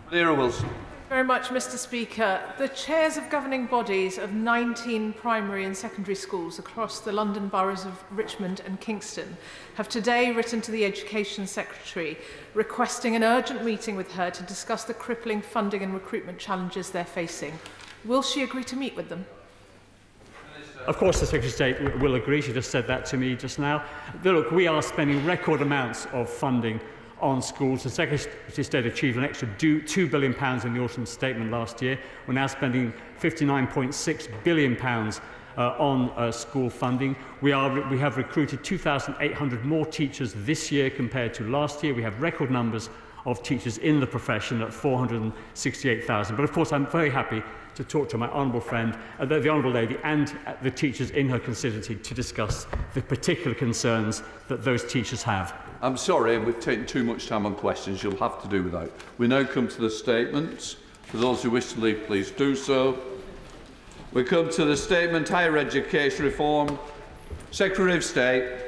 Vera Wilson. Very much, Mr. Speaker. The chairs of governing bodies of 19 primary and secondary schools across the London boroughs of Richmond and Kingston have today written to the Education Secretary requesting an urgent meeting with her to discuss the crippling funding and recruitment challenges they're facing. Will she agree to meet with them? Of course the Secretary of State will agree. She just said that to me just now. Look, we are spending record amounts of funding on schools. The Secretary of State achieved an extra £2 billion in the autumn statement last year. We're now spending £59.6 billion on school funding. We have recruited 2,800 more teachers this year compared to last year. We have record numbers of teachers in the profession at 468,000. But of course I'm very happy to talk to my honourable friend, the honourable lady, and the teachers in her constituency to discuss the particular concerns that those teachers have. I'm sorry, we've taken too much time on questions. You'll have to do without. We now come to the statements. For those who wish to leave, please do so. We come to the statement, Higher Education Reform. Secretary of State.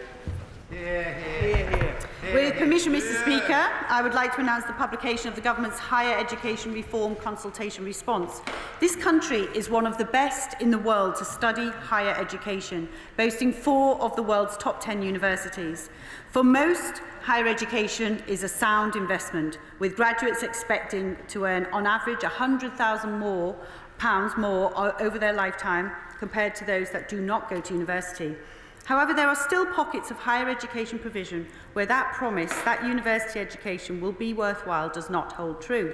With permission, Mr. Speaker, I would like to announce the publication of the Government's Higher Education Reform Consultation Response. This country is one of the best in the world to study higher education, boasting 4 of the world's top 10 universities. For most, higher education is a sound investment, with graduates expecting to earn on average £100,000 more over their lifetime compared to those that do not go to university. However, there are still pockets of higher education provision where that promise that university education will be worthwhile does not hold true,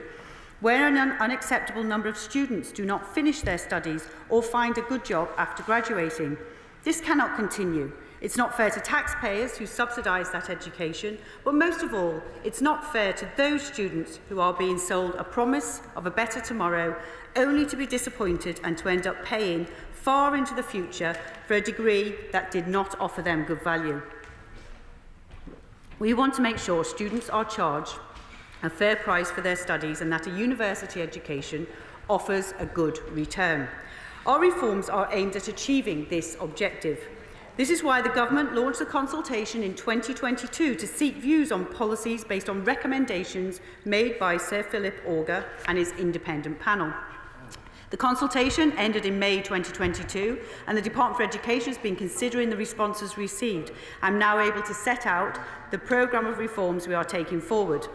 where an unacceptable number of students do not finish their studies or find a good job after graduating. This cannot continue. It's not fair to taxpayers who subsidise that education, but most of all, it's not fair to those students who are being sold a promise of a better tomorrow, only to be disappointed and to end up paying far into the future for a degree that did not offer them good value. We want to make sure students are charged a fair price for their studies and that a university education offers a good return. Our reforms are aimed at achieving this objective. This is why the Government launched a consultation in 2022 to seek views on policies based on recommendations made by Sir Philip Auger and his independent panel. The consultation ended in May 2022 and the Department for Education has been considering the responses received. I'm now able to set out the programme of reforms we are taking forward.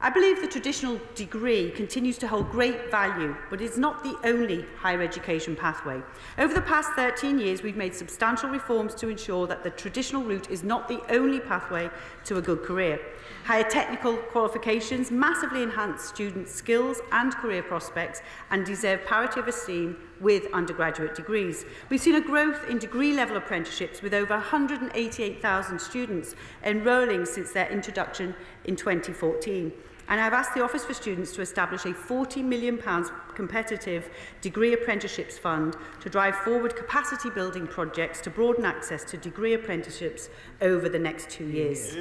I believe the traditional degree continues to hold great value, but is not the only higher education pathway. Over the past 13 years, we've made substantial reforms to ensure that the traditional route is not the only pathway to a good career. Higher technical qualifications massively enhance students' skills and career prospects and deserve parity of esteem with undergraduate degrees. We've seen a growth in degree-level apprenticeships with over 188,000 students enrolling since their introduction in 2014. And I've asked the Office for Students to establish a £40 million competitive degree apprenticeships fund to drive forward capacity building projects to broaden access to degree apprenticeships over the next 2 years.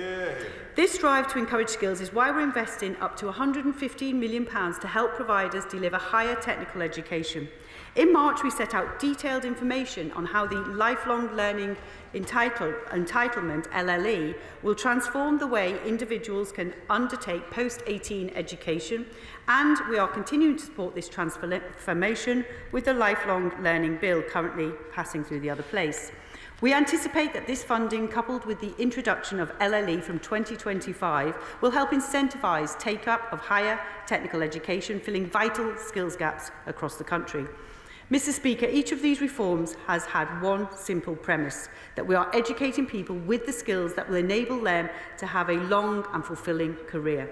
This drive to encourage skills is why we're investing up to £115 million to help providers deliver higher technical education. In March, we set out detailed information on how the Lifelong Learning Entitlement, LLE, will transform the way individuals can undertake post-18 education, and we are continuing to support this transformation with the Lifelong Learning Bill currently passing through the other place. We anticipate that this funding, coupled with the introduction of LLE from 2025, will help incentivise take-up of higher technical education, filling vital skills gaps across the country. Mr. Speaker, each of these reforms has had one simple premise, that we are educating people with the skills that will enable them to have a long and fulfilling career.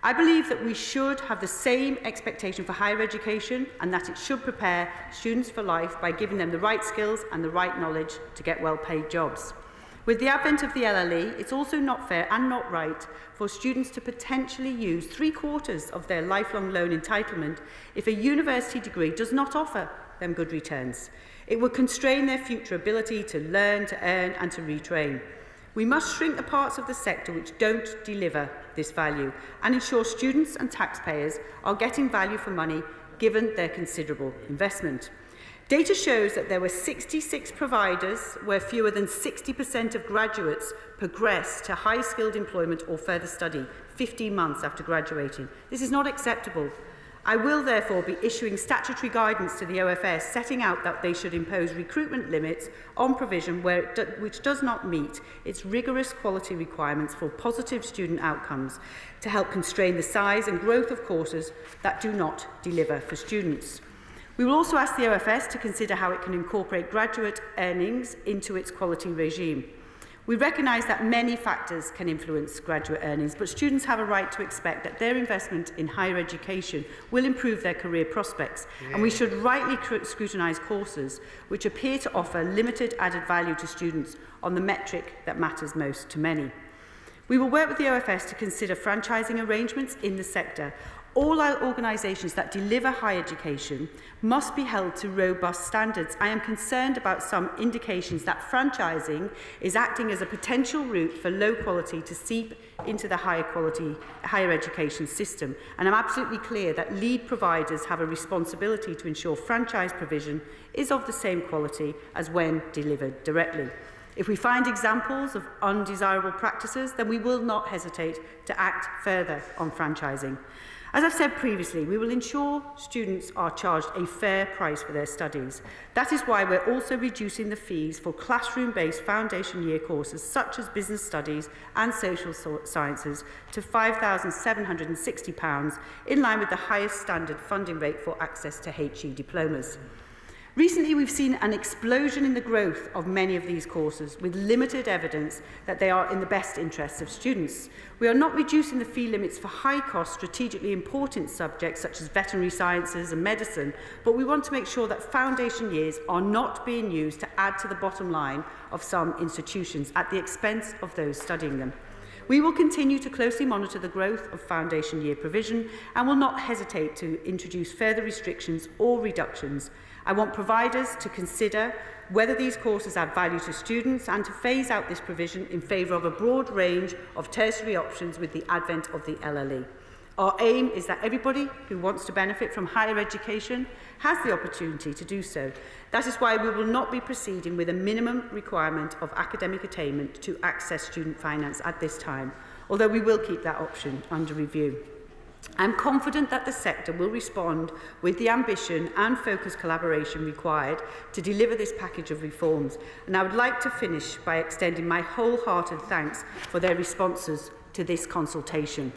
I believe that we should have the same expectation for higher education and that it should prepare students for life by giving them the right skills and the right knowledge to get well-paid jobs. With the advent of the LLE, it's also not fair and not right for students to potentially use 3/4 of their lifelong loan entitlement if a university degree does not offer them good returns. It would constrain their future ability to learn, to earn and to retrain. We must shrink the parts of the sector which don't deliver this value and ensure students and taxpayers are getting value for money given their considerable investment. Data shows that there were 66 providers where fewer than 60% of graduates progressed to high-skilled employment or further study 15 months after graduating. This is not acceptable. I will therefore be issuing statutory guidance to the OFS setting out that they should impose recruitment limits on provision which does not meet its rigorous quality requirements for positive student outcomes to help constrain the size and growth of courses that do not deliver for students. We will also ask the OFS to consider how it can incorporate graduate earnings into its quality regime. We recognise that many factors can influence graduate earnings, but students have a right to expect that their investment in higher education will improve their career prospects, and we should rightly scrutinise courses which appear to offer limited added value to students on the metric that matters most to many. We will work with the OFS to consider franchising arrangements in the sector. All our organisations that deliver higher education must be held to robust standards. I am concerned about some indications that franchising is acting as a potential route for low quality to seep into the higher education system. And I'm absolutely clear that lead providers have a responsibility to ensure franchise provision is of the same quality as when delivered directly. If we find examples of undesirable practices, then we will not hesitate to act further on franchising. As I've said previously, we will ensure students are charged a fair price for their studies. That is why we're also reducing the fees for classroom-based foundation year courses such as business studies and social sciences to £5,760 in line with the highest standard funding rate for access to HE diplomas. Recently, we've seen an explosion in the growth of many of these courses with limited evidence that they are in the best interests of students. We are not reducing the fee limits for high-cost, strategically important subjects such as veterinary sciences and medicine, but we want to make sure that foundation years are not being used to add to the bottom line of some institutions at the expense of those studying them. We will continue to closely monitor the growth of foundation year provision and will not hesitate to introduce further restrictions or reductions. I want providers to consider whether these courses add value to students and to phase out this provision in favour of a broad range of tertiary options with the advent of the LLE. Our aim is that everybody who wants to benefit from higher education has the opportunity to do so. That is why we will not be proceeding with a minimum requirement of academic attainment to access student finance at this time, although we will keep that option under review. I am confident that the sector will respond with the ambition and focused collaboration required to deliver this package of reforms, and I would like to finish by extending my wholehearted thanks for their responses to this consultation.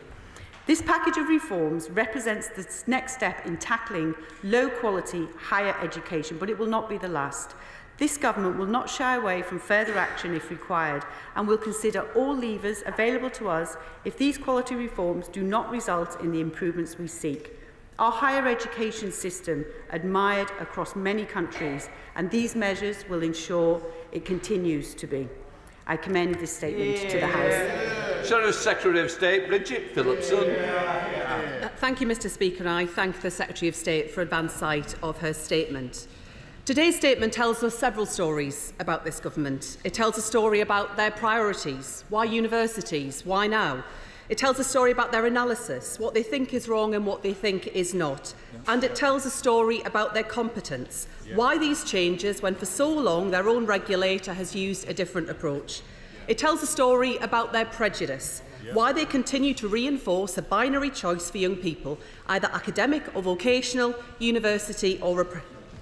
This package of reforms represents the next step in tackling low-quality higher education, but it will not be the last. This government will not shy away from further action if required and will consider all levers available to us if these quality reforms do not result in the improvements we seek. Our higher education system admired across many countries, and these measures will ensure it continues to be. I commend this statement to the House. Shadow Secretary of State Bridget Phillipson. Thank you, Mr. Speaker, and I thank the Secretary of State for advance sight of her statement. Today's statement tells us several stories about this government. It tells a story about their priorities. Why universities? Why now? It tells a story about their analysis, what they think is wrong and what they think is not. And it tells a story about their competence. Why these changes when for so long their own regulator has used a different approach. It tells a story about their prejudice. Why they continue to reinforce a binary choice for young people, either academic or vocational, university or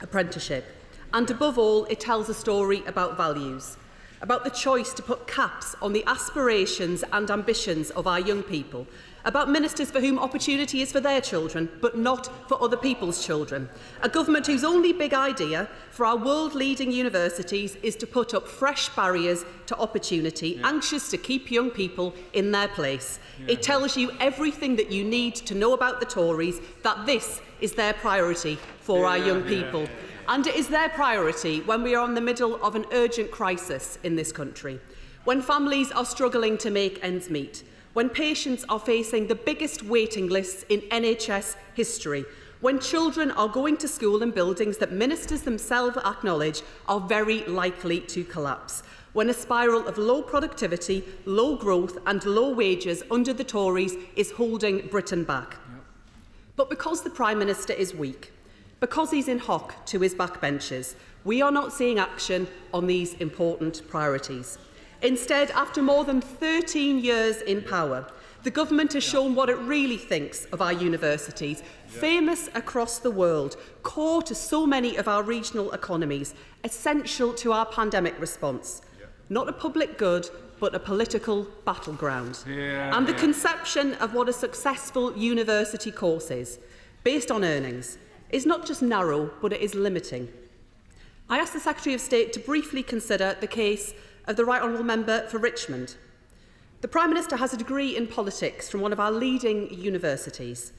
apprenticeship. And above all, it tells a story about values, about the choice to put caps on the aspirations and ambitions of our young people, about ministers for whom opportunity is for their children, but not for other people's children. A government whose only big idea for our world-leading universities is to put up fresh barriers to opportunity, anxious to keep young people in their place. It tells you everything that you need to know about the Tories, that this is their priority for our young people. And it is their priority when we are in the middle of an urgent crisis in this country, when families are struggling to make ends meet, when patients are facing the biggest waiting lists in NHS history, when children are going to school in buildings that ministers themselves acknowledge are very likely to collapse, when a spiral of low productivity, low growth and low wages under the Tories is holding Britain back. But because the Prime Minister is weak, Because he's in hock to his backbenchers, we are not seeing action on these important priorities. Instead, after more than 13 years in power, the government has shown what it really thinks of our universities, famous across the world, core to so many of our regional economies, essential to our pandemic response. Not a public good, but a political battleground. And the conception of what a successful university course is, based on earnings, is not just narrow, but it is limiting. I asked the Secretary of State to briefly consider the case of the Right Honourable Member for Richmond. The Prime Minister has a degree in politics from one of our leading universities,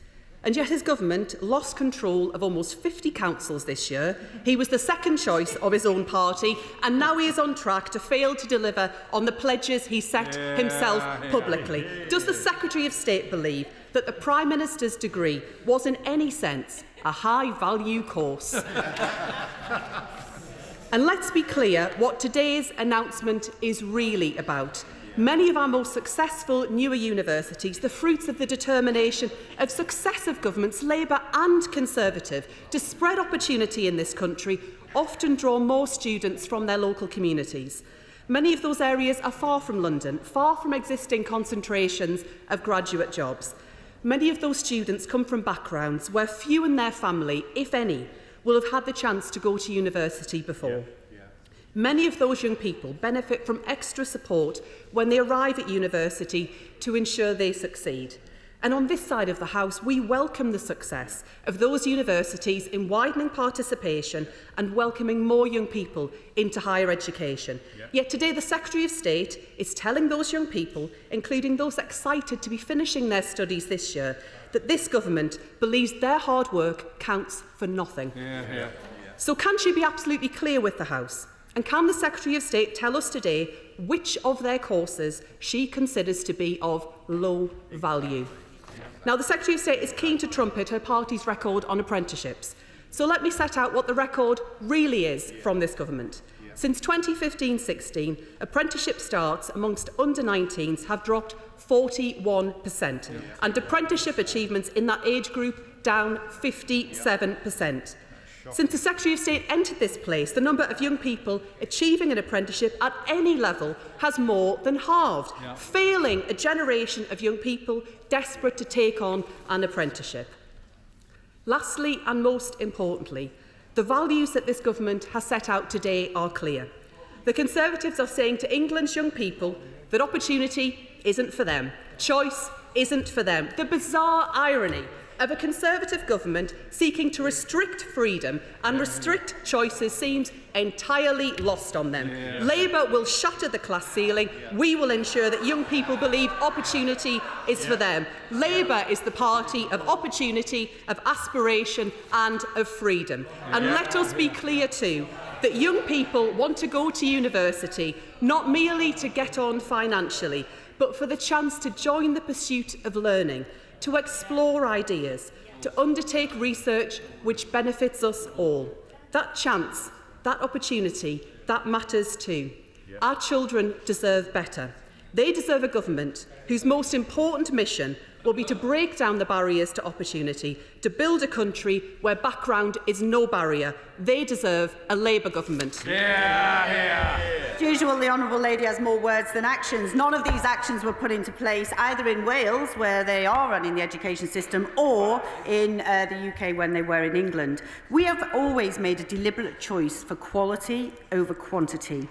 and yet his government lost control of almost 50 councils this year. He was the second choice of his own party, and now he is on track to fail to deliver on the pledges he set himself publicly. Does the Secretary of State believe that the Prime Minister's degree was in any sense a high-value course? And let's be clear what today's announcement is really about. Many of our most successful newer universities, the fruits of the determination of successive governments, Labour and Conservative, to spread opportunity in this country, often draw more students from their local communities. Many of those areas are far from London, far from existing concentrations of graduate jobs. Many of those students come from backgrounds where few in their family, if any, will have had the chance to go to university before. Many of those young people benefit from extra support when they arrive at university to ensure they succeed. And on this side of the House, we welcome the success of those universities in widening participation and welcoming more young people into higher education. Yet today, the Secretary of State is telling those young people, including those excited to be finishing their studies this year, that this government believes their hard work counts for nothing. So can she be absolutely clear with the House? And can the Secretary of State tell us today which of their courses she considers to be of low value? Now, the Secretary of State is keen to trumpet her party's record on apprenticeships. So let me set out what the record really is from this government. Since 2015-16, apprenticeship starts amongst under-19s have dropped 41%, and apprenticeship achievements in that age group down 57%. Since the Secretary of State entered this place, the number of young people achieving an apprenticeship at any level has more than halved, failing a generation of young people desperate to take on an apprenticeship. Lastly, and most importantly, the values that this government has set out today are clear. The Conservatives are saying to England's young people that opportunity isn't for them, choice isn't for them. The bizarre irony of a Conservative government seeking to restrict freedom and restrict choices seems entirely lost on them. Labour will shatter the class ceiling. We will ensure that young people believe opportunity is for them. Labour is the party of opportunity, of aspiration and of freedom. And let us be clear too that young people want to go to university not merely to get on financially, but for the chance to join the pursuit of learning, to explore ideas, to undertake research which benefits us all. That chance, that opportunity, that matters too. Our children deserve better. They deserve a government whose most important mission will be to break down the barriers to opportunity, to build a country where background is no barrier. They deserve a Labour government. As usual, the Honourable Lady has more words than actions. None of these actions were put into place either in Wales, where they are running the education system, or in the UK when they were in England. We have always made a deliberate choice for quality over quantity.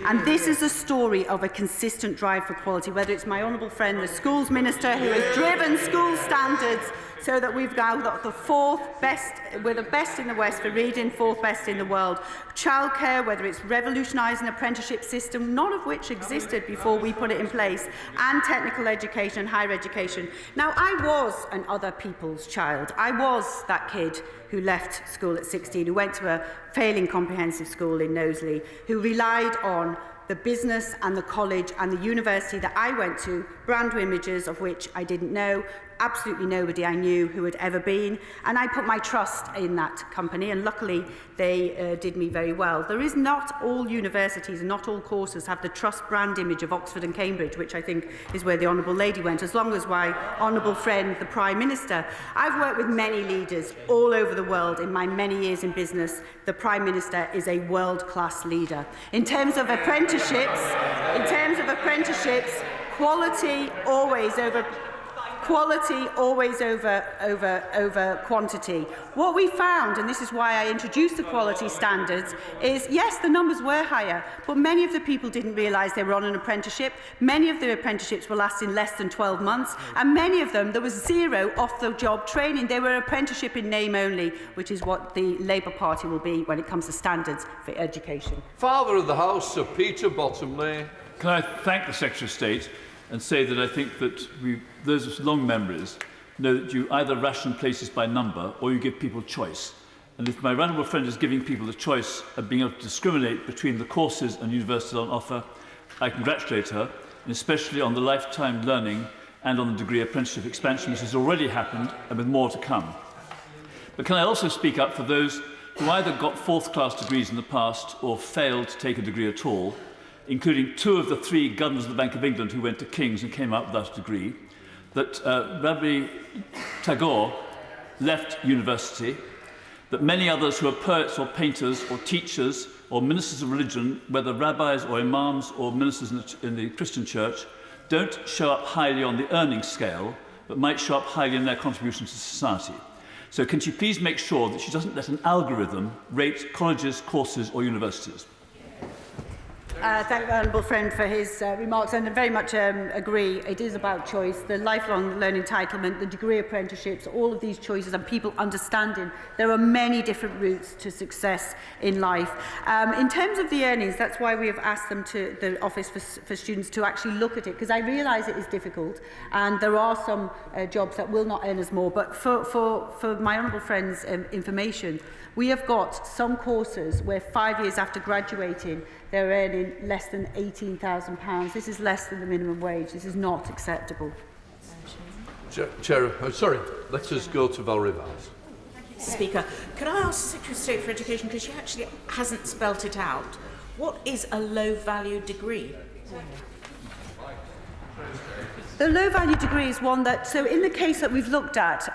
And this is a story of a consistent drive for quality, whether it's my honourable friend, the Schools Minister, who has driven school standards so that we've now got the fourth best, we're the best in the West for reading, fourth best in the world. Childcare, whether it's revolutionising the apprenticeship system, none of which existed before we put it in place, and technical education and higher education. Now, I was an other people's child. I was that kid who left school at 16, who went to a failing comprehensive school in Knowsley, who relied on the business and the college and the university that I went to, brand images of which I didn't know, absolutely nobody I knew who had ever been, and I put my trust in that company, and luckily they did me very well. There is not all universities and not all courses have the trust brand image of Oxford and Cambridge, which I think is where the Honourable Lady went, as long as my Honourable friend, the Prime Minister. I've worked with many leaders all over the world in my many years in business. The Prime Minister is a world-class leader. In terms of apprenticeships, quality always over quantity. What we found, and this is why I introduced the quality standards, is yes, the numbers were higher, but many of the people didn't realise they were on an apprenticeship. Many of the apprenticeships were lasting less than 12 months, and many of them, there was zero off-the-job training. They were apprenticeship in name only, which is what the Labour Party will be when it comes to standards for education. Father of the House, Sir Peter Bottomley. Can I thank the Secretary of State and say that I think that those of long memories know that you either ration places by number or you give people choice. And if my honourable friend is giving people the choice of being able to discriminate between the courses and universities on offer, I congratulate her, and especially on the lifetime learning and on the degree apprenticeship expansion, which has already happened and with more to come. But can I also speak up for those who either got fourth-class degrees in the past or failed to take a degree at all, including 2 of the 3 governors of the Bank of England who went to King's and came out without a degree, that Rabbi Tagore left university, that many others who are poets or painters or teachers or ministers of religion, whether rabbis or imams or ministers in the Christian church, don't show up highly on the earning scale, but might show up highly in their contribution to society. So can she please make sure that she doesn't let an algorithm rate colleges, courses or universities? Thank the Honourable Friend for his remarks, and I very much agree. It is about choice, the lifelong learning entitlement, the degree apprenticeships, all of these choices, and people understanding there are many different routes to success in life. In terms of the earnings, that's why we have asked them to the Office for Students to actually look at it, because I realise it is difficult, and there are some jobs that will not earn us more. But for my Honourable Friend's information, we have got some courses where 5 years after graduating, they're earning less than £18,000. This is less than the minimum wage. This is not acceptable. Chair, sorry, let us go to Val Rivers. Mr. Speaker, could I ask the Secretary of State for Education, because she actually hasn't spelt it out, what is a low-value degree? The low-value degree is one that, so in the case that we've looked at,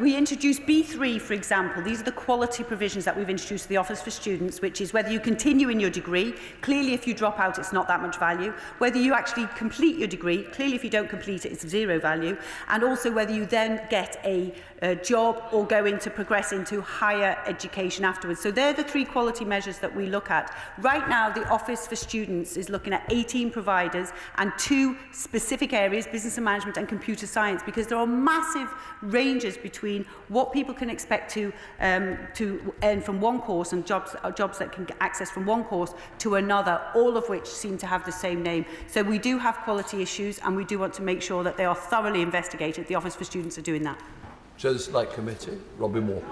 we introduced B3, for example. These are the quality provisions that we've introduced to the Office for Students, which is whether you continue in your degree. Clearly, if you drop out, it's not that much value. Whether you actually complete your degree. Clearly, if you don't complete it, it's of zero value. And also whether you then get a job or progress into higher education afterwards. So they're the 3 quality measures that we look at. Right now, the Office for Students is looking at 18 providers and 2 specific areas, business and management and computer science, because there are massive ranges between what people can expect to earn from one course and jobs that can access from one course to another, all of which seem to have the same name. So we do have quality issues, and we do want to make sure that they are thoroughly investigated. The Office for Students are doing that. Chair of the Select Committee, Robin Moore.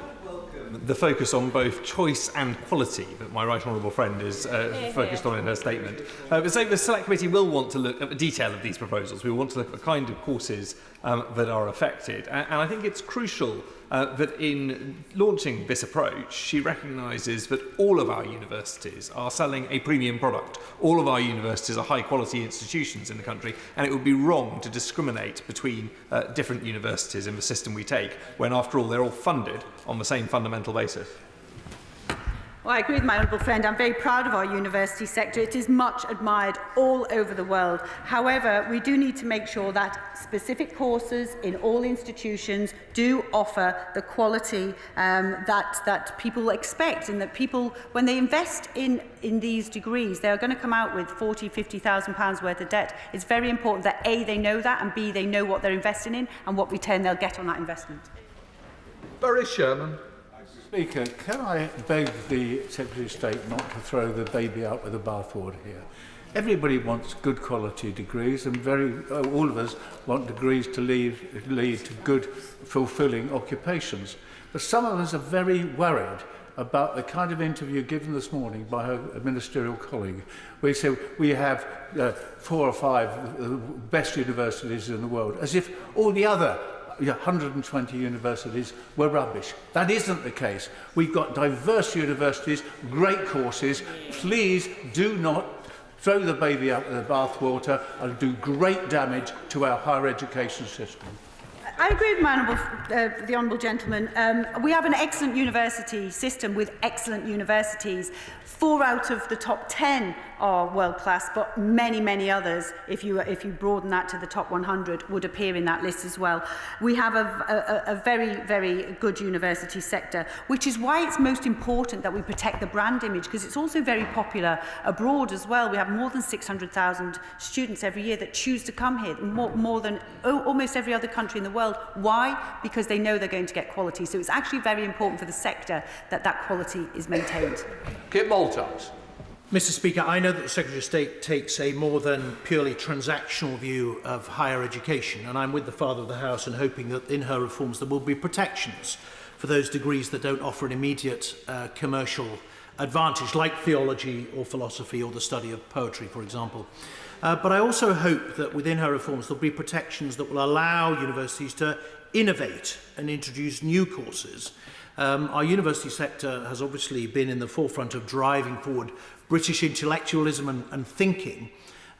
The focus on both choice and quality that my right honourable friend is focused on in her statement. So the Select Committee will want to look at the detail of these proposals. We will want to look at the kind of courses that are affected. And I think it's crucial that in launching this approach, she recognises that all of our universities are selling a premium product. All of our universities are high-quality institutions in the country, and it would be wrong to discriminate between different universities in the system we take, when, after all, they're all funded on the same fundamental basis. Well, I agree with my honourable friend. I'm very proud of our university sector. It is much admired all over the world. However, we do need to make sure that specific courses in all institutions do offer the quality that people expect, and that people, when they invest in these degrees, they are going to come out with £40,000, £50,000 worth of debt. It's very important that A, they know that, and B, they know what they're investing in and what return they'll get on that investment. Barry Sherman. Speaker, can I beg the Secretary of State not to throw the baby out with the bathwater here? Everybody wants good quality degrees, and all of us want degrees to lead to good, fulfilling occupations. But some of us are very worried about the kind of interview given this morning by her ministerial colleague, where he said we have 4 or 5 best universities in the world, as if all the other 120 universities were rubbish. That isn't the case. We've got diverse universities, great courses. Please do not throw the baby out with the bathwater and do great damage to our higher education system. I agree with the honourable gentleman. We have an excellent university system with excellent universities. 4 out of the top 10 are world class, but many, many others, if you broaden that to the top 100, would appear in that list as well. We have a very, very good university sector, which is why it's most important that we protect the brand image, because it's also very popular abroad as well. We have more than 600,000 students every year that choose to come here, more than almost every other country in the world. Why? Because they know they're going to get quality. So it's actually very important for the sector that that quality is maintained. Kit Malthouse. Mr. Speaker, I know that the Secretary of State takes a more than purely transactional view of higher education, and I'm with the Father of the House and hoping that in her reforms there will be protections for those degrees that don't offer an immediate commercial advantage, like theology or philosophy or the study of poetry, for example. But I also hope that within her reforms there'll be protections that will allow universities to innovate and introduce new courses. Our university sector has obviously been in the forefront of driving forward British intellectualism and thinking,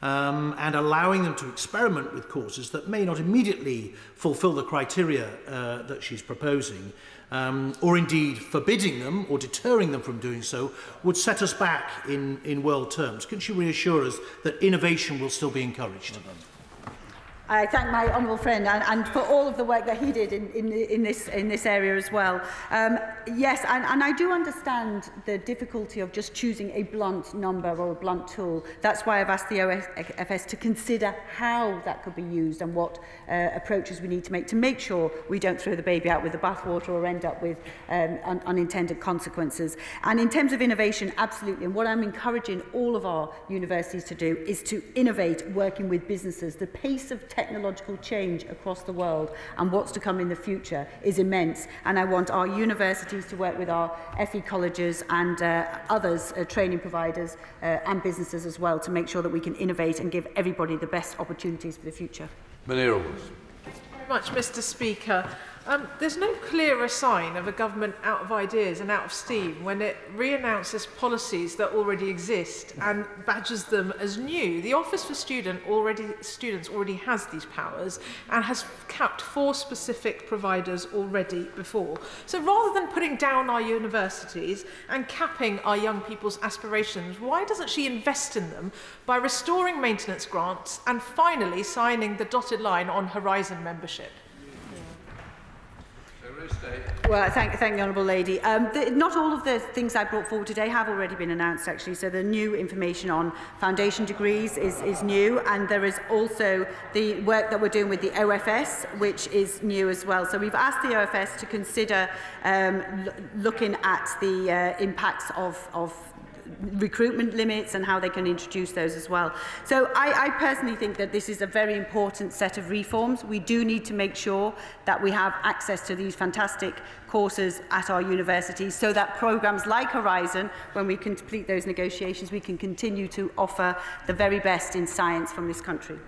and allowing them to experiment with courses that may not immediately fulfil the criteria that she's proposing, or indeed forbidding them or deterring them from doing so, would set us back in world terms. Can she reassure us that innovation will still be encouraged? I thank my honourable friend and for all of the work that he did in this area as well. Yes, and I do understand the difficulty of just choosing a blunt number or a blunt tool. That's why I've asked the OFS to consider how that could be used and what approaches we need to make sure we don't throw the baby out with the bathwater or end up with unintended consequences. And in terms of innovation, absolutely. And what I'm encouraging all of our universities to do is to innovate, working with businesses. The pace of technological change across the world and what's to come in the future is immense, and I want our universities to work with our FE colleges and others, training providers and businesses as well, to make sure that we can innovate and give everybody the best opportunities for the future. Thank you very much, Mr. Speaker. There's no clearer sign of a government out of ideas and out of steam when it re-announces policies that already exist and badges them as new. The Office for Students already has these powers and has capped 4 specific providers already before. So rather than putting down our universities and capping our young people's aspirations, why doesn't she invest in them by restoring maintenance grants and finally signing the dotted line on Horizon membership? Well, thank the Honourable Lady. Not all of the things I brought forward today have already been announced, actually. So the new information on foundation degrees is new, and there is also the work that we're doing with the OFS, which is new as well. So we've asked the OFS to consider looking at the impacts of recruitment limits and how they can introduce those as well. So I personally think that this is a very important set of reforms. We do need to make sure that we have access to these fantastic courses at our universities so that programmes like Horizon, when we complete those negotiations, we can continue to offer the very best in science from this country.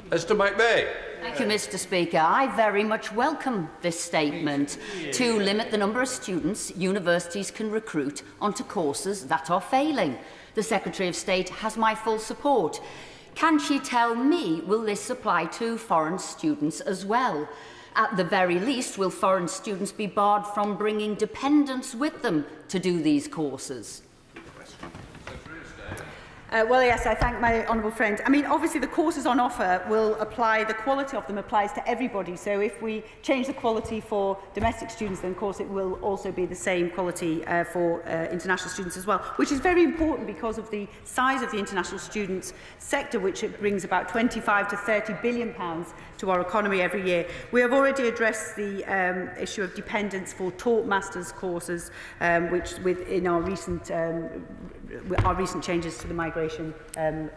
Mr. McVeigh. Thank you, Mr. Speaker. I very much welcome this statement to limit the number of students universities can recruit onto courses that are failing. The Secretary of State has my full support. Can she tell me, will this apply to foreign students as well? At the very least, will foreign students be barred from bringing dependents with them to do these courses? Well, yes, I thank my honourable friend. I mean, obviously, the courses on offer will apply, the quality of them applies to everybody. So if we change the quality for domestic students, then, of course, it will also be the same quality for international students as well, which is very important because of the size of the international student sector, which it brings about 25 to 30 billion pounds to our economy every year. We have already addressed the issue of dependence for taught masters courses, which within our recent changes to the migration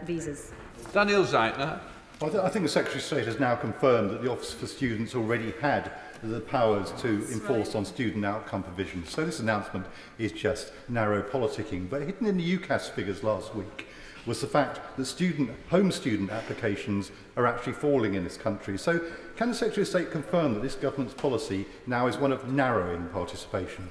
visas. Daniel Zeitner. Well, I think the Secretary of State has now confirmed that the Office for Students already had the powers to enforce on student outcome provisions. So this announcement is just narrow politicking. But hidden in the UCAS figures last week was the fact that home student applications are actually falling in this country. So can the Secretary of State confirm that this government's policy now is one of narrowing participation?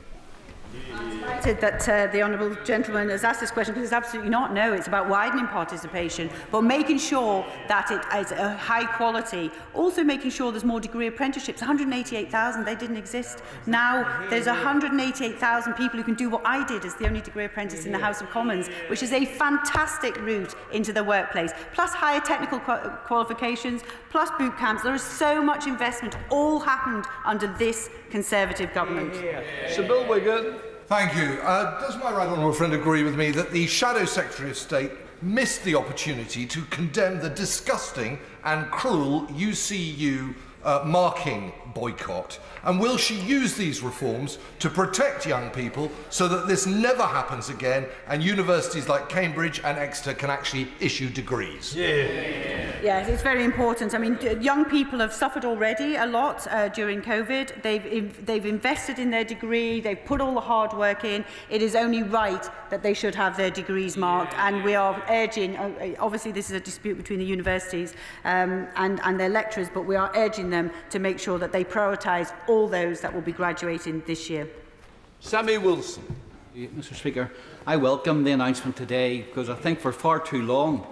That the honourable gentleman has asked this question, because it's absolutely not. No, it's about widening participation, but making sure that it is a high quality. Also making sure there's more degree apprenticeships. 188,000, they didn't exist. Now there's 188,000 people who can do what I did as the only degree apprentice in the House of Commons, which is a fantastic route into the workplace. Plus higher technical qualifications, plus boot camps. There is so much investment, all happened under this Conservative government. Sir Bill Wigan. Thank you. Does my right honourable friend agree with me that the Shadow Secretary of State missed the opportunity to condemn the disgusting and cruel UCU marking boycott? And will she use these reforms to protect young people so that this never happens again and universities like Cambridge and Exeter can actually issue degrees? Yes, it's very important. I mean, young people have suffered already a lot during COVID. They've invested in their degree. They've put all the hard work in. It is only right that they should have their degrees marked. And we are urging, obviously this is a dispute between the universities and their lecturers, but we are urging them to make sure that they prioritise all those that will be graduating this year. Sammy Wilson. Mr. Speaker, I welcome the announcement today because I think for far too long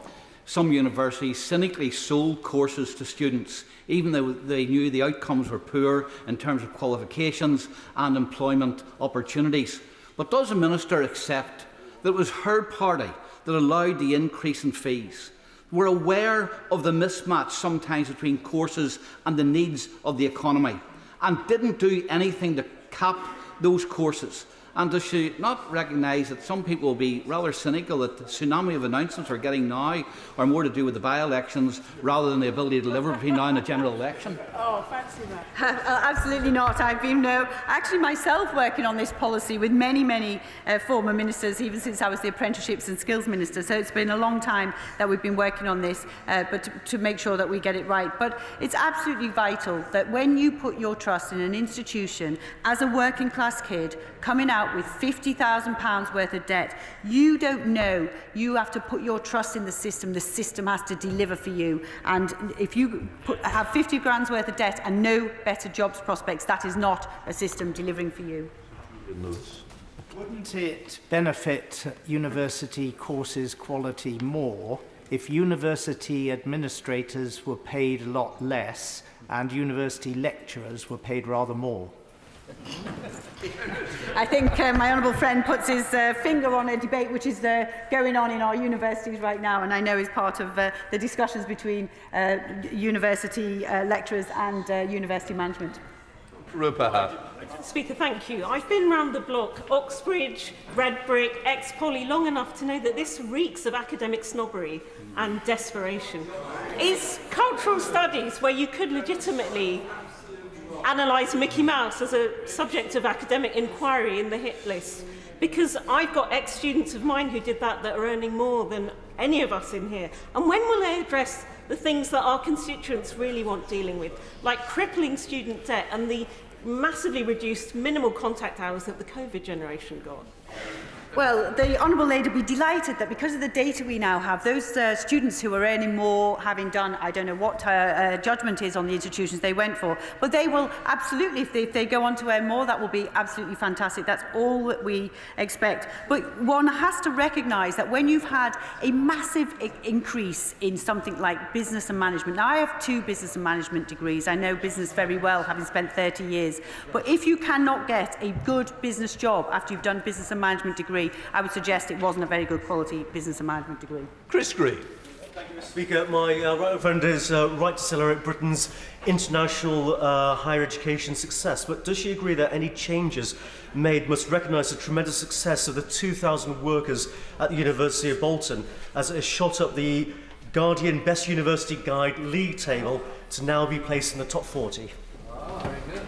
some universities cynically sold courses to students even though they knew the outcomes were poor in terms of qualifications and employment opportunities. But does the Minister accept that it was her party that allowed the increase in fees? We're aware of the mismatch sometimes between courses and the needs of the economy and didn't do anything to cap those courses. And does she not recognise that some people will be rather cynical that the tsunami of announcements we're getting now are more to do with the by-elections rather than the ability to deliver between now and a general election? Oh, fancy that. Absolutely not. I've been actually myself working on this policy with many former ministers, even since I was the Apprenticeships and Skills Minister. So it's been a long time that we've been working on this, but to make sure that we get it right. But it's absolutely vital that when you put your trust in an institution as a working class kid coming out with £50,000 worth of debt, you don't know. You have to put your trust in the system. The system has to deliver for you. And if you have 50 grand's worth of debt and no better jobs prospects, that is not a system delivering for you. Wouldn't it benefit university courses quality more if university administrators were paid a lot less and university lecturers were paid rather more? I think my honourable friend puts his finger on a debate which is going on in our universities right now, and I know is part of the discussions between university lecturers and university management. Rupa. Speaker, thank you. I've been round the block, Oxbridge, Redbrick, ex-Poly, long enough to know that this reeks of academic snobbery and desperation. Is cultural studies, where you could legitimately analyse Mickey Mouse as a subject of academic inquiry in the hit list, because I've got ex-students of mine who did that are earning more than any of us in here. And when will they address the things that our constituents really want dealing with, like crippling student debt and the massively reduced minimal contact hours that the COVID generation got? Well, the Honourable Lady will be delighted that because of the data we now have, those students who are earning more, having done, I don't know what her judgment is on the institutions they went for, but they will absolutely, if they go on to earn more, that will be absolutely fantastic. That's all that we expect. But one has to recognise that when you've had a massive increase in something like business and management, now I have 2 business and management degrees. I know business very well, having spent 30 years. But if you cannot get a good business job after you've done business and management degree, I would suggest it wasn't a very good quality business and management degree. Chris Green. Thank you, Mr. Speaker. My right friend is right to celebrate Britain's international higher education success, but does she agree that any changes made must recognise the tremendous success of the 2,000 workers at the University of Bolton as it has shot up the Guardian Best University Guide league table to now be placed in the top 40?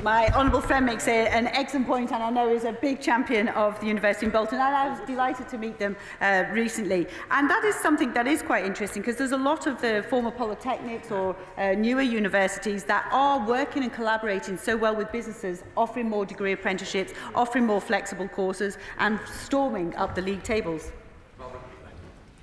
My honourable friend makes an excellent point, and I know is a big champion of the University in Bolton, and I was delighted to meet them recently. And that is something that is quite interesting, because there's a lot of the former polytechnics or newer universities that are working and collaborating so well with businesses, offering more degree apprenticeships, offering more flexible courses, and storming up the league tables.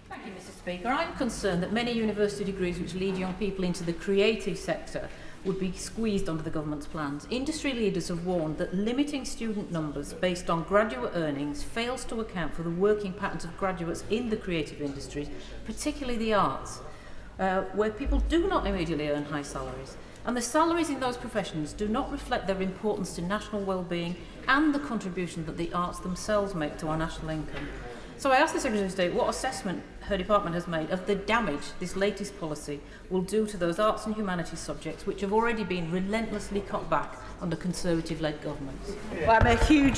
Thank you, Mr. Speaker. I'm concerned that many university degrees which lead young people into the creative sector would be squeezed under the government's plans. Industry leaders have warned that limiting student numbers based on graduate earnings fails to account for the working patterns of graduates in the creative industries, particularly the arts, where people do not immediately earn high salaries. And the salaries in those professions do not reflect their importance to national well-being and the contribution that the arts themselves make to our national income. So I asked the Secretary of State what assessment her department has made of the damage this latest policy will do to those arts and humanities subjects which have already been relentlessly cut back under Conservative-led governments. Well, I'm a huge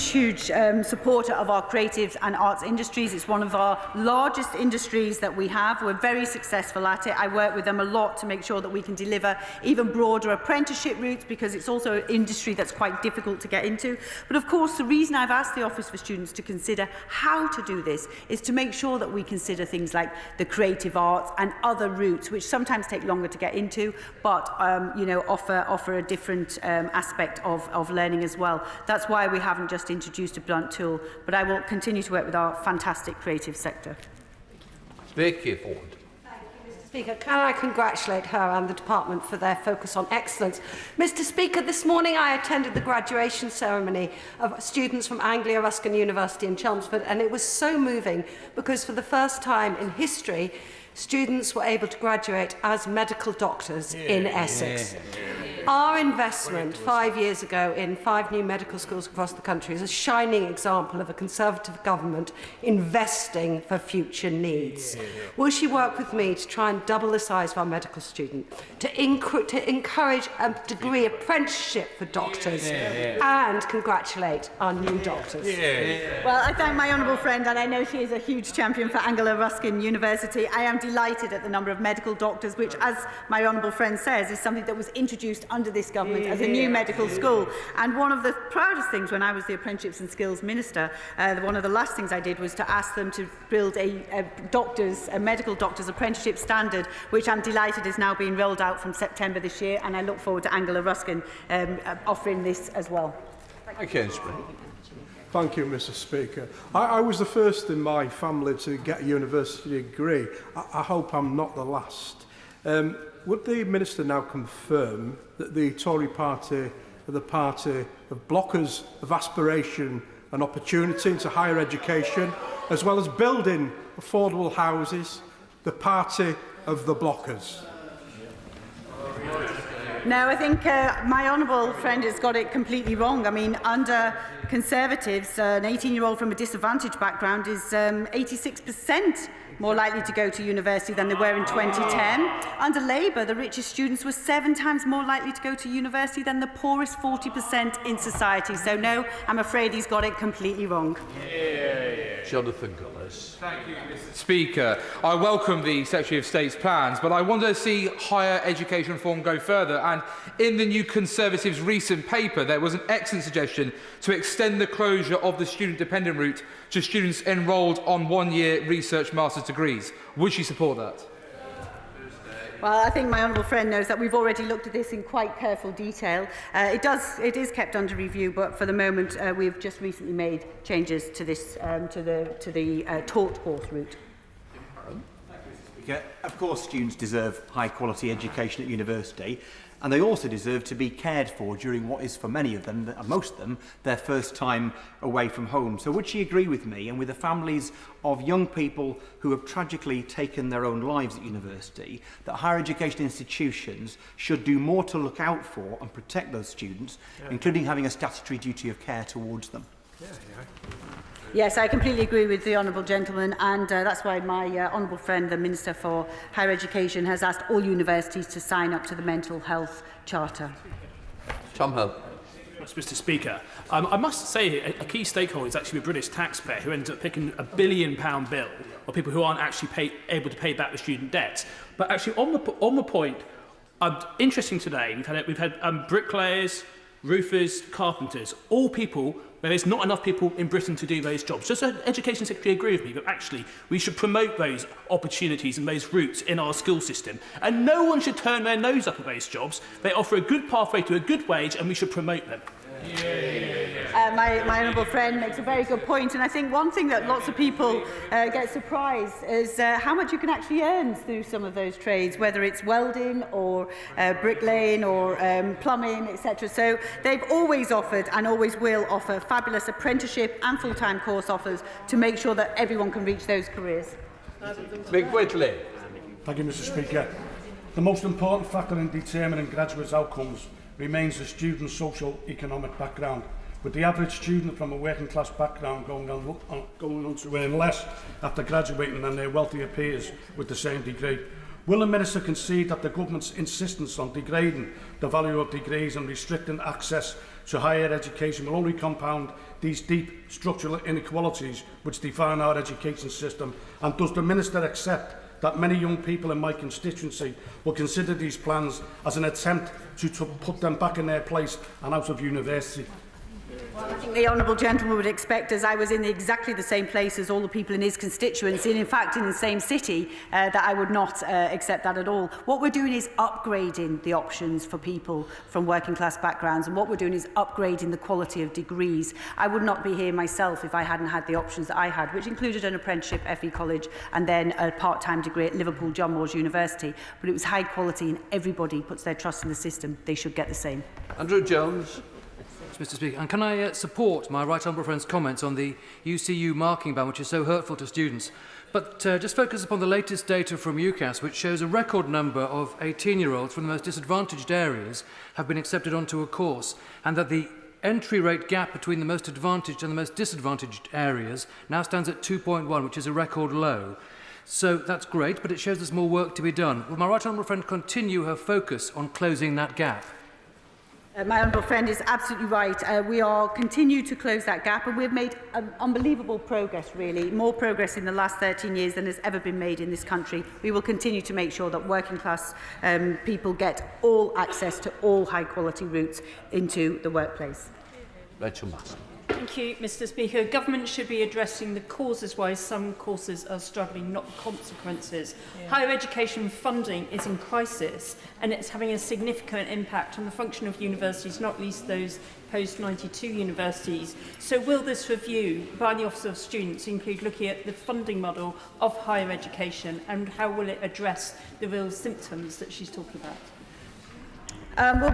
supporter of our creative and arts industries. It's one of our largest industries that we have. We're very successful at it. I work with them a lot to make sure that we can deliver even broader apprenticeship routes, because it's also an industry that's quite difficult to get into. But of course, the reason I've asked the Office for Students to consider how to do this is to make sure that we consider things like the creative arts and other routes, which sometimes take longer to get into, but offer a different aspect of learning as well. That's why we haven't just introduced a blunt tool, but I will continue to work with our fantastic creative sector. Vicky Ford. Speaker, can I congratulate her and the department for their focus on excellence. Mr. Speaker, this morning I attended the graduation ceremony of students from Anglia Ruskin University in Chelmsford, and it was so moving because for the first time in history, students were able to graduate as medical doctors in Essex. Our investment 5 years ago in 5 new medical schools across the country is a shining example of a Conservative government investing for future needs. Will she work with me to try and double the size of our medical student, to encourage a degree apprenticeship for doctors, and congratulate our new doctors? Well, I thank my honourable friend, and I know she is a huge champion for Anglia Ruskin University. I am delighted at the number of medical doctors, which, as my honourable friend says, is something that was introduced under this government as a new medical school. And one of the proudest things when I was the Apprenticeships and Skills Minister, one of the last things I did was to ask them to build a medical doctor's apprenticeship standard, which I'm delighted is now being rolled out from September this year, and I look forward to Anglia Ruskin offering this as well. Thank you, Mr. Speaker. I was the first in my family to get a university degree. I hope I'm not the last. Would the Minister now confirm that the Tory party are the party of blockers of aspiration and opportunity into higher education, as well as building affordable houses, the party of the blockers? No, I think my honourable friend has got it completely wrong. I mean, under Conservatives, an 18-year-old from a disadvantaged background is 86% more likely to go to university than they were in 2010. Under Labour, the richest students were 7 times more likely to go to university than the poorest 40% in society. So no, I'm afraid he's got it completely wrong. Jonathan Gullis. Thank you, Mr. Speaker. I welcome the Secretary of State's plans, but I want to see higher education reform go further. And in the new Conservatives' recent paper, there was an excellent suggestion to extend the closure of the student-dependent route to students enrolled on one-year research master's degrees. Would she support that? Well, I think my honourable friend knows that we've already looked at this in quite careful detail. It is kept under review, but for the moment, we've just recently made changes to this to the taught course route. Of course, students deserve high-quality education at university, and they also deserve to be cared for during what is, for many of them, most of them, their first time away from home. So would she agree with me, and with the families of young people who have tragically taken their own lives at university, that higher education institutions should do more to look out for and protect those students, including having a statutory duty of care towards them? Yes, I completely agree with the honourable gentleman, and that's why my honourable friend, the Minister for Higher Education, has asked all universities to sign up to the Mental Health Charter. Tom Hill. Mr. Speaker, I must say a key stakeholder is actually the British taxpayer, who ends up picking a £1 billion bill of people who aren't actually able to pay back the student debt. But actually, on the point, interesting today, we've had bricklayers, roofers, carpenters, all people where there's not enough people in Britain to do those jobs. Does the Education Secretary agree with me that actually we should promote those opportunities and those routes in our school system? And no one should turn their nose up at those jobs. They offer a good pathway to a good wage, and we should promote them. My honourable friend makes a very good point, and I think one thing that lots of people get surprised is how much you can actually earn through some of those trades, whether it's welding or bricklaying or plumbing, etc. So they've always offered and always will offer fabulous apprenticeship and full-time course offers to make sure that everyone can reach those careers. Mick Whitley. Thank you, Mr. Speaker. The most important factor in determining graduates' outcomes remains the student's socio-economic background, with the average student from a working-class background going on to earn less after graduating than their wealthier peers with the same degree. Will the Minister concede that the government's insistence on degrading the value of degrees and restricting access to higher education will only compound these deep structural inequalities which define our education system? And does the Minister accept that many young people in my constituency will consider these plans as an attempt to put them back in their place and out of university? Well, I think the honourable gentleman would expect, as I was in exactly the same place as all the people in his constituency, and in fact in the same city, that I would not accept that at all. What we're doing is upgrading the options for people from working class backgrounds, and what we're doing is upgrading the quality of degrees. I would not be here myself if I hadn't had the options that I had, which included an apprenticeship at FE College and then a part-time degree at Liverpool John Moores University. But it was high quality, and everybody puts their trust in the system. They should get the same. Andrew Jones. Mr. Speaker, and can I support my right honourable friend's comments on the UCU marking ban, which is so hurtful to students, but just focus upon the latest data from UCAS, which shows a record number of 18-year-olds from the most disadvantaged areas have been accepted onto a course, and that the entry rate gap between the most advantaged and the most disadvantaged areas now stands at 2.1, which is a record low. So that's great, but it shows there's more work to be done. Will my right honourable friend continue her focus on closing that gap? My honourable friend is absolutely right. We are continue to close that gap, and we've made unbelievable progress, really. More progress in the last 13 years than has ever been made in this country. We will continue to make sure that working class people get all access to all high quality routes into the workplace. Rachel Mason. Thank you, Mr. Speaker. Government should be addressing the causes why some courses are struggling, not the consequences. Yeah. Higher education funding is in crisis, and it's having a significant impact on the function of universities, not least those post-92 universities. So will this review by the Office of Students include looking at the funding model of higher education, and how will it address the real symptoms that she's talking about? Well,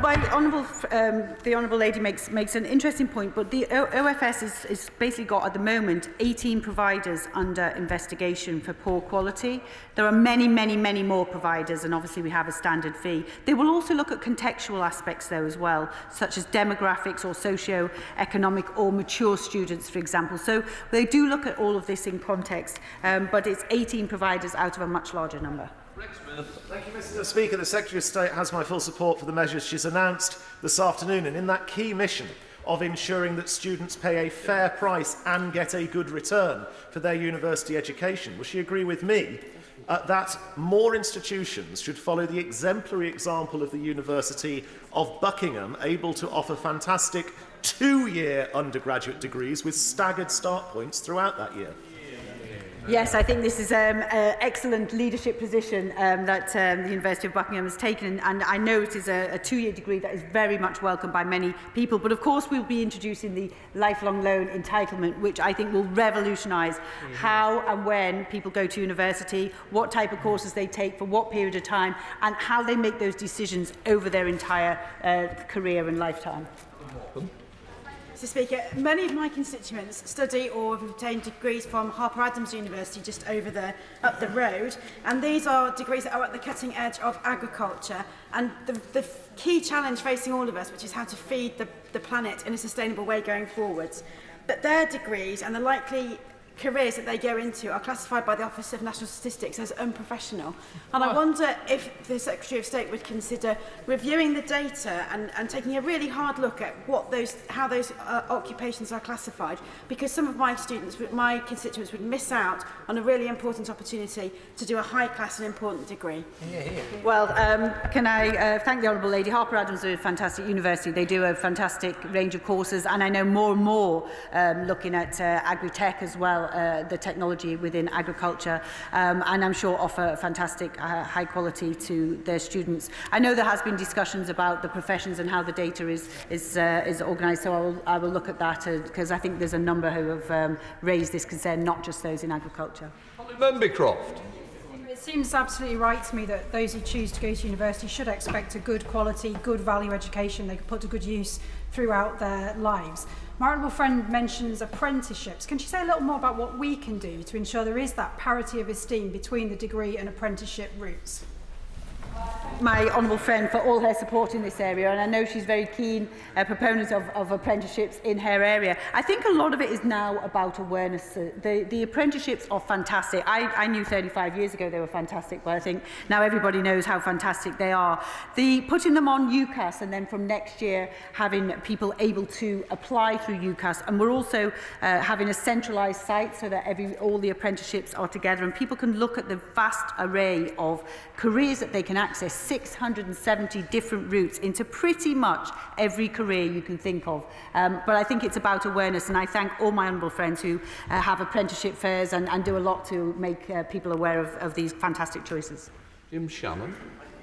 the Honourable Lady makes an interesting point, but the OFS is basically got at the moment 18 providers under investigation for poor quality. There are many, many, many more providers, and obviously we have a standard fee. They will also look at contextual aspects though as well, such as demographics or socio-economic or mature students, for example. So they do look at all of this in context, but it's 18 providers out of a much larger number. Thank you, Mr. Speaker. The Secretary of State has my full support for the measures she's announced this afternoon, and in that key mission of ensuring that students pay a fair price and get a good return for their university education. Will she agree with me that more institutions should follow the exemplary example of the University of Buckingham, able to offer fantastic 2-year undergraduate degrees with staggered start points throughout that year? Yes, I think this is an excellent leadership position that the University of Buckingham has taken, and I know it is a 2-year degree that is very much welcomed by many people. But of course we'll be introducing the lifelong loan entitlement, which I think will revolutionise how and when people go to university, what type of courses they take for what period of time, and how they make those decisions over their entire career and lifetime. Mr. Speaker, many of my constituents study or have obtained degrees from Harper Adams University just up the road, and these are degrees that are at the cutting edge of agriculture, and the key challenge facing all of us, which is how to feed the planet in a sustainable way going forwards. But their degrees and the likely careers that they go into are classified by the Office of National Statistics as unprofessional. And I wonder if the Secretary of State would consider reviewing the data and taking a really hard look at how those occupations are classified, because some of my constituents would miss out on a really important opportunity to do a high-class and important degree. Well, can I thank the Honourable Lady. Harper Adams is a fantastic university. They do a fantastic range of courses, and I know more and more looking at agri-tech as well the technology within agriculture, and I'm sure offer fantastic high quality to their students. I know there has been discussions about the professions and how the data is organised, so I will look at that because I think there's a number who have raised this concern, not just those in agriculture. Membicroft. It seems absolutely right to me that those who choose to go to university should expect a good quality, good value education they can put to good use throughout their lives. My honourable friend mentions apprenticeships. Can she say a little more about what we can do to ensure there is that parity of esteem between the degree and apprenticeship routes? My honourable friend for all her support in this area, and I know she's very keen proponent of apprenticeships in her area. I think a lot of it is now about awareness. The apprenticeships are fantastic. I knew 35 years ago they were fantastic, but I think now everybody knows how fantastic they are. Putting them on UCAS and then from next year having people able to apply through UCAS, and we're also having a centralised site so that all the apprenticeships are together and people can look at the vast array of careers that they can access, 670 different routes into pretty much every career you can think of. But I think it's about awareness, and I thank all my honourable friends who have apprenticeship fairs and do a lot to make people aware of these fantastic choices. Jim Shannon.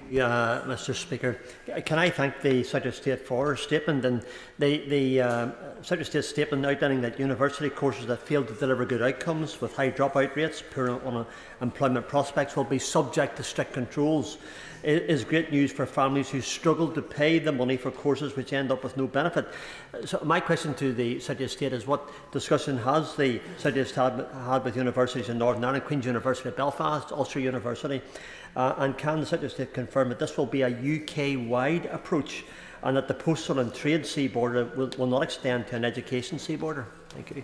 Yeah, Mr. Speaker, can I thank the Secretary of State for her statement, and the Secretary of State's statement outlining that university courses that fail to deliver good outcomes with high dropout rates, poor employment prospects will be subject to strict controls. It is great news for families who struggle to pay the money for courses which end up with no benefit. So my question to the Secretary of State is, what discussion has the Secretary of State had with universities in Northern Ireland, Queen's University of Belfast, Ulster University, and can the Secretary of State confirm that this will be a UK-wide approach and that the postal and trade sea border will not extend to an education sea border? Thank you.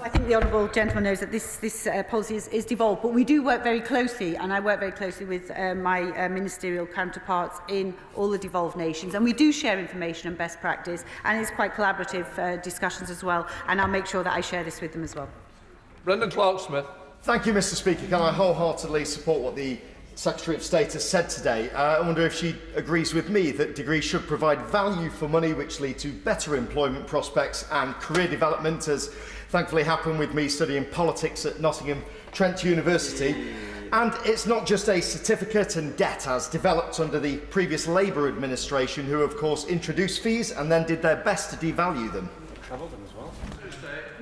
I think the honourable gentleman knows that this policy is devolved, but we do work very closely, and I work very closely with my ministerial counterparts in all the devolved nations, and we do share information and best practice, and it's quite collaborative discussions as well, and I'll make sure that I share this with them as well. Brendan Clark-Smith. Thank you, Mr. Speaker. Can I wholeheartedly support what the Secretary of State has said today? I wonder if she agrees with me that degrees should provide value for money which lead to better employment prospects and career development, as thankfully happened with me studying politics at Nottingham Trent University. And it's not just a certificate and debt as developed under the previous Labour administration, who of course introduced fees and then did their best to devalue them.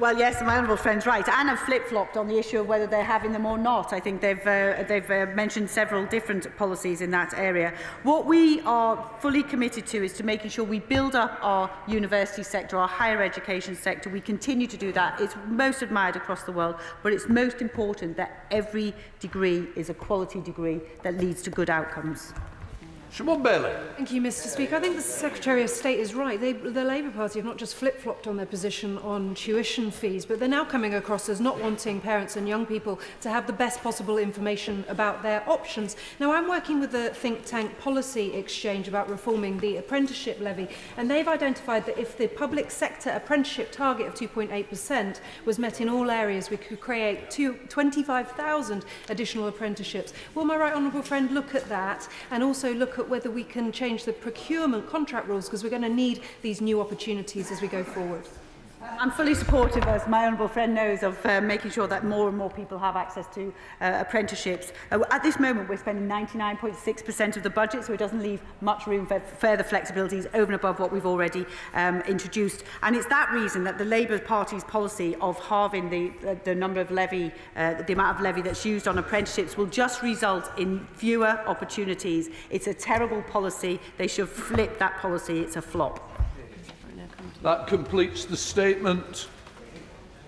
Well, yes, my honourable friend's right, and have flip-flopped on the issue of whether they're having them or not. I think they've mentioned several different policies in that area. What we are fully committed to is to making sure we build up our university sector, our higher education sector. We continue to do that. It's most admired across the world, but it's most important that every degree is a quality degree that leads to good outcomes. Siobhan Bailey. Thank you, Mr. Speaker. I think the Secretary of State is right. The Labour Party have not just flip-flopped on their position on tuition fees, but they're now coming across as not wanting parents and young people to have the best possible information about their options. Now, I'm working with the think tank Policy Exchange about reforming the apprenticeship levy, and they've identified that if the public sector apprenticeship target of 2.8% was met in all areas, we could create 25,000 additional apprenticeships. Will my right honourable friend look at that and also look at whether we can change the procurement contract rules, because we're going to need these new opportunities as we go forward? I'm fully supportive, as my honourable friend knows, of making sure that more and more people have access to apprenticeships. At this moment, we're spending 99.6% of the budget, so it doesn't leave much room for further flexibilities over and above what we've already introduced. And it's that reason that the Labour Party's policy of halving the number of levy, the amount of levy that's used on apprenticeships, will just result in fewer opportunities. It's a terrible policy. They should flip that policy. It's a flop. That completes the statement.